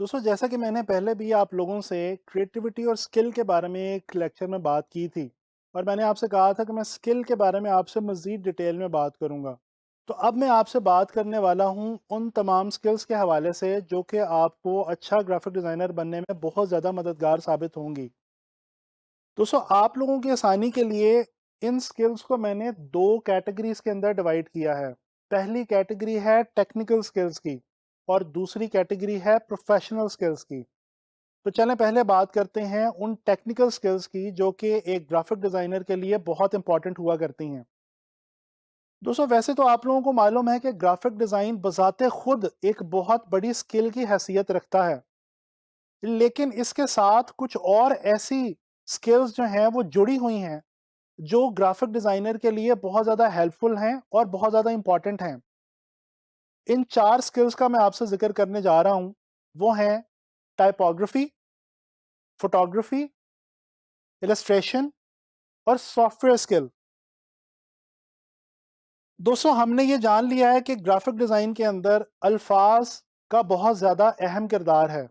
दोस्तों, जैसा कि मैंने पहले भी आप लोगों से क्रिएटिविटी और स्किल के बारे में एक लेक्चर में बात की थी और मैंने आपसे कहा था कि मैं स्किल के बारे में आपसे मज़ीद डिटेल में बात करूंगा। तो अब मैं आपसे बात करने वाला हूं उन तमाम स्किल्स के हवाले से जो कि आपको अच्छा ग्राफिक डिज़ाइनर बनने में बहुत ज़्यादा मददगार साबित होंगी। दोस्तों, आप लोगों की आसानी के लिए इन स्किल्स को मैंने दो कैटेगरीज के अंदर डिवाइड किया है। पहली कैटेगरी है टेक्निकल स्किल्स की और दूसरी कैटेगरी है प्रोफेशनल स्किल्स की। तो चलें पहले बात करते हैं उन टेक्निकल स्किल्स की जो कि एक ग्राफिक डिज़ाइनर के लिए बहुत इंपॉर्टेंट हुआ करती हैं। दोस्तों, वैसे तो आप लोगों को मालूम है कि ग्राफिक डिज़ाइन बज़ाते खुद एक बहुत बड़ी स्किल की हैसियत रखता है, लेकिन इसके साथ कुछ और ऐसी स्किल्स जो हैं वो जुड़ी हुई हैं जो ग्राफिक डिज़ाइनर के लिए बहुत ज़्यादा हेल्पफुल हैं और बहुत ज़्यादा इंपॉर्टेंट हैं। इन चार स्किल्स का मैं आपसे जिक्र करने जा रहा हूँ। वो हैं टाइपोग्राफी, फोटोग्राफी, इलस्ट्रेशन और सॉफ्टवेयर स्किल। दोस्तों, हमने ये जान लिया है कि ग्राफिक डिज़ाइन के अंदर अल्फाज का बहुत ज़्यादा अहम किरदार है।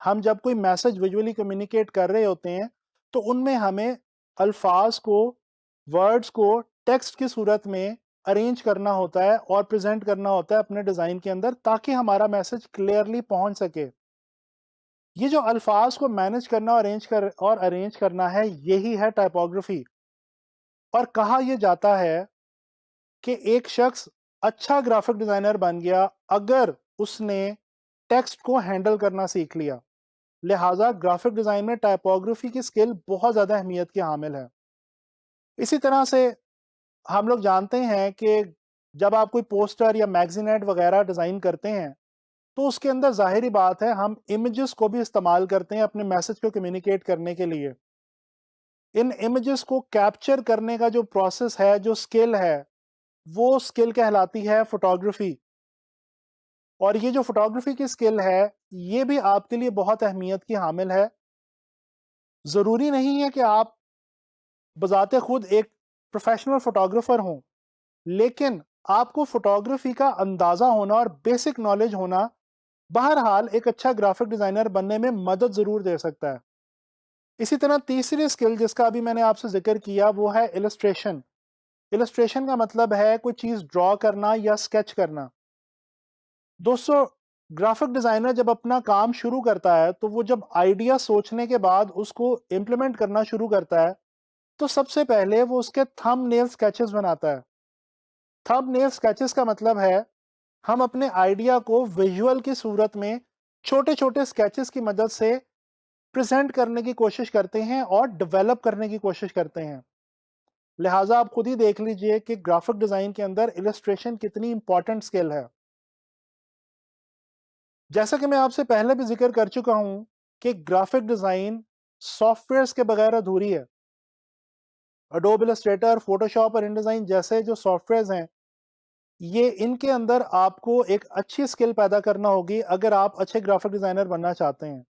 हम जब कोई मैसेज विजुअली कम्युनिकेट कर रहे होते हैं तो उनमें हमें अल्फाज को, वर्ड्स को टेक्स्ट की सूरत में अरेंज करना होता है और प्रेजेंट करना होता है अपने डिज़ाइन के अंदर, ताकि हमारा मैसेज क्लियरली पहुंच सके। ये जो अल्फाज को मैनेज करना और अरेंज करना है, यही है टाइपोग्राफी। और कहा यह जाता है कि एक शख्स अच्छा ग्राफिक डिज़ाइनर बन गया अगर उसने टेक्स्ट को हैंडल करना सीख लिया। लिहाजा ग्राफिक डिज़ाइन में टाइपोग्राफी की स्किल बहुत ज़्यादा अहमियत की हामिल है। इसी तरह से हम लोग जानते हैं कि जब आप कोई पोस्टर या मैगजीन एड वगैरह डिज़ाइन करते हैं तो उसके अंदर ज़ाहिरी बात है हम इमेजेस को भी इस्तेमाल करते हैं अपने मैसेज को कम्युनिकेट करने के लिए। इन इमेजेस को कैप्चर करने का जो प्रोसेस है, जो स्किल है, वो स्किल कहलाती है फोटोग्राफी। और ये जो फोटोग्राफी की स्किल है, ये भी आपके लिए बहुत अहमियत की हामिल है। ज़रूरी नहीं है कि आप बज़ाते खुद एक प्रोफेशनल फोटोग्राफर हों, लेकिन आपको फोटोग्राफी का अंदाज़ा होना और बेसिक नॉलेज होना बहरहाल एक अच्छा ग्राफिक डिज़ाइनर बनने में मदद ज़रूर दे सकता है। इसी तरह तीसरी स्किल जिसका अभी मैंने आपसे ज़िक्र किया वो है इलस्ट्रेशन। इलस्ट्रेशन का मतलब है कोई चीज़ ड्रॉ करना या स्केच करना। दोस्तों, ग्राफिक डिज़ाइनर जब अपना काम शुरू करता है तो वो जब आइडिया सोचने के बाद उसको इम्प्लीमेंट करना शुरू करता है तो सबसे पहले वो उसके थंबनेल स्केचेस बनाता है। थंबनेल स्केचेस का मतलब है हम अपने आइडिया को विजुअल की सूरत में छोटे छोटे स्केचेस की मदद से प्रेजेंट करने की कोशिश करते हैं और डेवलप करने की कोशिश करते हैं। लिहाजा आप खुद ही देख लीजिए कि ग्राफिक डिज़ाइन के अंदर इलस्ट्रेशन कितनी इंपॉर्टेंट स्किल है। जैसा कि मैं आपसे पहले भी जिक्र कर चुका हूं कि ग्राफिक डिज़ाइन सॉफ्टवेयर्स के बगैर अधूरी है। अडोब इलस्ट्रेटर, फोटोशॉप और इनडिज़ाइन जैसे जो सॉफ्टवेयर्स हैं, ये इनके अंदर आपको एक अच्छी स्किल पैदा करना होगी अगर आप अच्छे ग्राफिक डिज़ाइनर बनना चाहते हैं।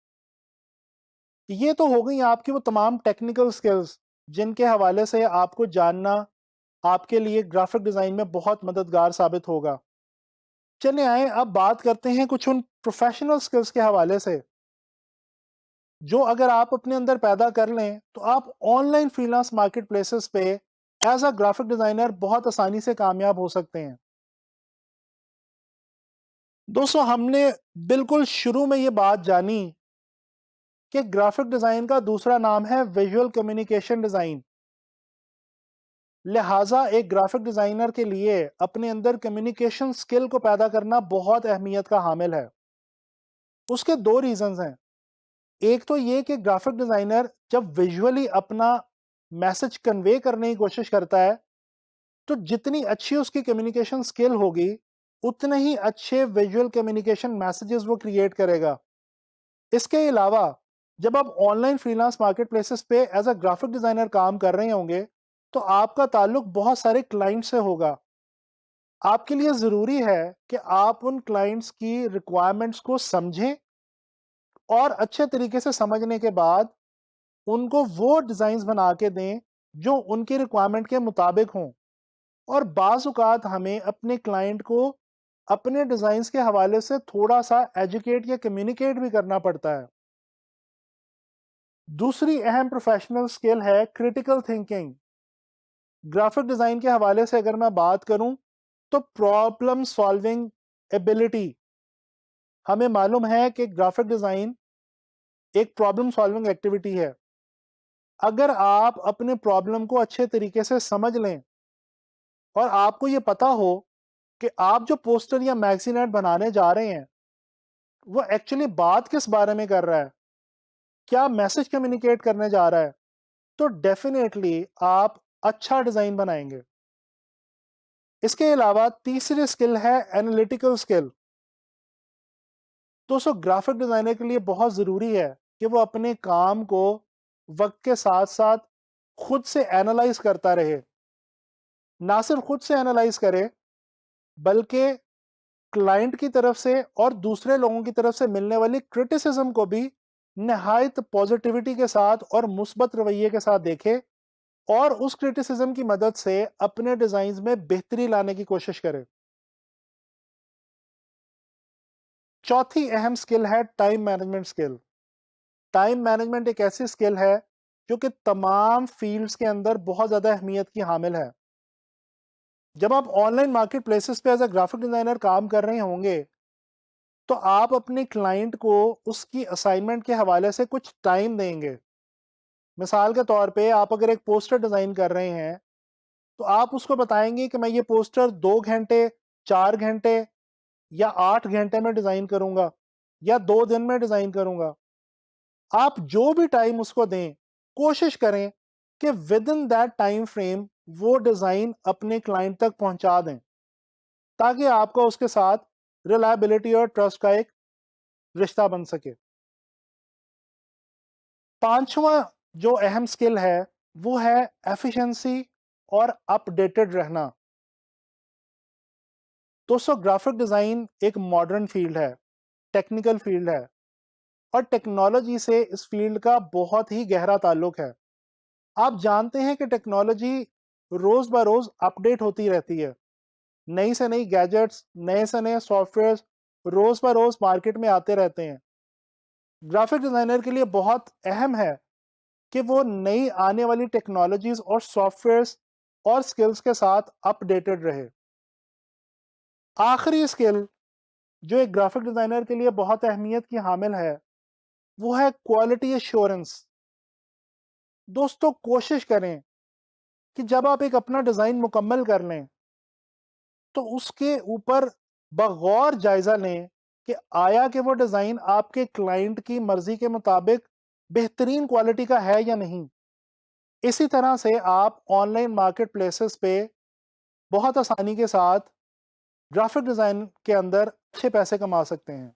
ये तो हो गई आपकी वो तमाम टेक्निकल स्किल्स जिनके हवाले से आपको जानना आपके लिए ग्राफिक डिज़ाइन में बहुत मददगार साबित होगा। चलिए आए अब बात करते हैं कुछ उन प्रोफेशनल स्किल्स के हवाले से जो अगर आप अपने अंदर पैदा कर लें तो आप ऑनलाइन फ्रीलांस मार्केट प्लेसेस पे एज अ ग्राफिक डिज़ाइनर बहुत आसानी से कामयाब हो सकते हैं। दोस्तों, हमने बिल्कुल शुरू में ये बात जानी कि ग्राफिक डिज़ाइन का दूसरा नाम है विजुअल कम्युनिकेशन डिज़ाइन। लिहाजा एक ग्राफिक डिज़ाइनर के लिए अपने अंदर कम्युनिकेशन स्किल को पैदा करना बहुत अहमियत का हामिल है। उसके दो रीजंस हैं। एक तो ये कि ग्राफिक डिज़ाइनर जब विजुअली अपना मैसेज कन्वे करने की कोशिश करता है तो जितनी अच्छी उसकी कम्युनिकेशन स्किल होगी उतने ही अच्छे विजुअल कम्युनिकेशन मैसेजेस वो क्रिएट करेगा। इसके अलावा जब आप ऑनलाइन फ्रीलांस मार्केट प्लेसेस पे एज अ ग्राफिक डिज़ाइनर काम कर रहे होंगे तो आपका ताल्लुक बहुत सारे क्लाइंट से होगा। आपके लिए ज़रूरी है कि आप उन क्लाइंट्स की रिक्वायरमेंट्स को समझें और अच्छे तरीके से समझने के बाद उनको वो डिज़ाइंस बना के दें जो उनकी रिक्वायरमेंट के मुताबिक हों। और बाज़ औक़ात हमें अपने क्लाइंट को اپنے ڈیزائنز کے حوالے سے تھوڑا سا ایجوکیٹ یا کمیونیکیٹ بھی کرنا پڑتا ہے۔ دوسری اہم پروفیشنل سکل ہے کریٹیکل تھنکنگ۔ گرافک ڈیزائن کے حوالے سے اگر میں بات کروں تو پرابلم سالونگ ایبلٹی، ہمیں معلوم ہے کہ گرافک ڈیزائن ایک پرابلم سالونگ ایکٹیویٹی ہے۔ اگر آپ اپنے پرابلم کو اچھے طریقے سے سمجھ لیں اور آپ کو یہ پتا ہو کہ آپ جو پوسٹر یا میگزین ایڈ بنانے جا رہے ہیں وہ ایکچولی بات کس بارے میں کر رہا ہے، کیا میسج کمیونیکیٹ کرنے جا رہا ہے، تو ڈیفینیٹلی آپ اچھا ڈیزائن بنائیں گے۔ اس کے علاوہ تیسری سکل ہے اینالیٹیکل سکل۔ دوستو گرافک ڈیزائنر کے لیے بہت ضروری ہے کہ وہ اپنے کام کو وقت کے ساتھ ساتھ خود سے اینالائز کرتا رہے، نہ صرف خود سے اینالائز کرے بلکہ کلائنٹ کی طرف سے اور دوسرے لوگوں کی طرف سے ملنے والی کرٹیسزم کو بھی نہایت پازیٹیوٹی کے ساتھ اور مثبت رویے کے ساتھ دیکھے اور اس کرٹیسزم کی مدد سے اپنے ڈیزائنز میں بہتری لانے کی کوشش کرے۔ چوتھی اہم سکل ہے ٹائم مینجمنٹ سکل۔ ٹائم مینجمنٹ ایک ایسی سکل ہے جو کہ تمام فیلڈز کے اندر بہت زیادہ اہمیت کی حامل ہے۔ جب آپ آن لائن مارکیٹ پلیسز پہ ایز اے گرافک ڈیزائنر کام کر رہے ہوں گے تو آپ اپنے کلائنٹ کو اس کی اسائنمنٹ کے حوالے سے کچھ ٹائم دیں گے۔ مثال کے طور پہ آپ اگر ایک پوسٹر ڈیزائن کر رہے ہیں تو آپ اس کو بتائیں گے کہ میں یہ پوسٹر 2 گھنٹے، 4 گھنٹے یا 8 گھنٹے میں ڈیزائن کروں گا یا 2 دن میں ڈیزائن کروں گا۔ آپ جو بھی ٹائم اس کو دیں کوشش کریں کہ with in that time frame وہ ڈیزائن اپنے کلائنٹ تک پہنچا دیں تاکہ آپ کا اس کے ساتھ ریلائبلٹی اور ٹرسٹ کا ایک رشتہ بن سکے۔ پانچواں جو اہم سکل ہے وہ ہے ایفیشنسی اور اپ ڈیٹڈ رہنا۔ دوستو گرافک ڈیزائن ایک ماڈرن فیلڈ ہے، ٹیکنیکل فیلڈ ہے اور ٹیکنالوجی سے اس فیلڈ کا بہت ہی گہرا تعلق ہے۔ آپ جانتے ہیں کہ ٹیکنالوجی روز بروز اپ ڈیٹ ہوتی رہتی ہے، نئی سے نئی گیجٹس، نئے سے نئے سافٹ ویئرز روز بروز مارکیٹ میں آتے رہتے ہیں۔ گرافک ڈیزائنر کے لیے بہت اہم ہے کہ وہ نئی آنے والی ٹیکنالوجیز اور سافٹ ویئرز اور سکلز کے ساتھ اپ ڈیٹڈ رہے۔ آخری سکل جو ایک گرافک ڈیزائنر کے لیے بہت اہمیت کی حامل ہے وہ ہے کوالٹی ایشورنس۔ دوستو کوشش کریں کہ جب آپ ایک اپنا ڈیزائن مکمل کر لیں تو اس کے اوپر بغور جائزہ لیں کہ آیا کہ وہ ڈیزائن آپ کے کلائنٹ کی مرضی کے مطابق بہترین کوالٹی کا ہے یا نہیں۔ اسی طرح سے آپ آن لائن مارکیٹ پلیسز پہ بہت آسانی کے ساتھ گرافک ڈیزائن کے اندر اچھے پیسے کما سکتے ہیں۔